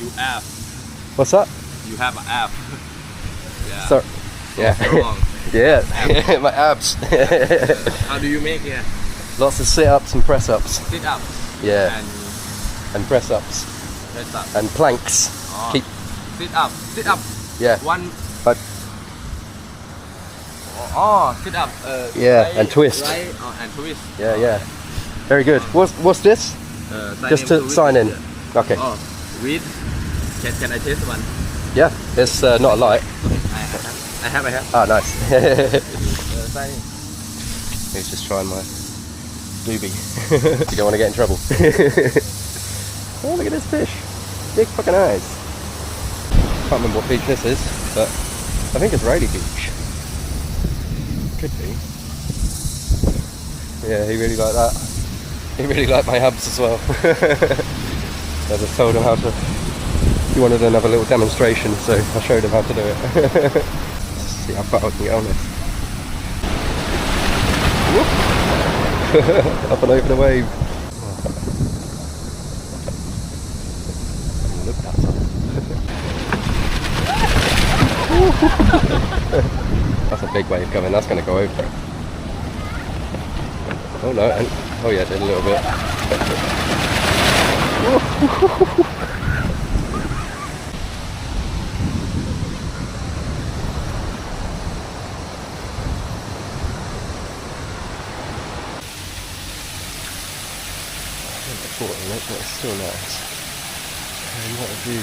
You app. What's that? You have an app. Yeah. Sorry. Yeah. Strong. Yeah. My abs. How do you make it? Lots of sit-ups and press-ups. Sit up. Yeah. And press-ups. press up. And planks. Oh. Keep. Sit up. Sit up. Yeah. One. But Oh, sit up. yeah, right, and twist. Right, and twist. yeah, yeah. Very good. What's this? Just to sign in. Okay. Oh, read. Can I taste one? Yeah. It's not a light. I have. Ah, nice. Sign in. He's just trying my doobie. You don't want to get in trouble. Oh, look at this fish. Big fucking eyes. Can't remember what beach this is, but I think it's Riley Beach. Could be. Yeah, he really liked that. He really liked my abs as well. I just told him how to. He wanted to have a little demonstration, so I showed him how to do it. Let's see how far I can get on this. Up and over the wave. Look at that. That's a big wave coming, that's going to go over. Oh no, oh yeah, it did a little bit. But it's still nice. And what a view.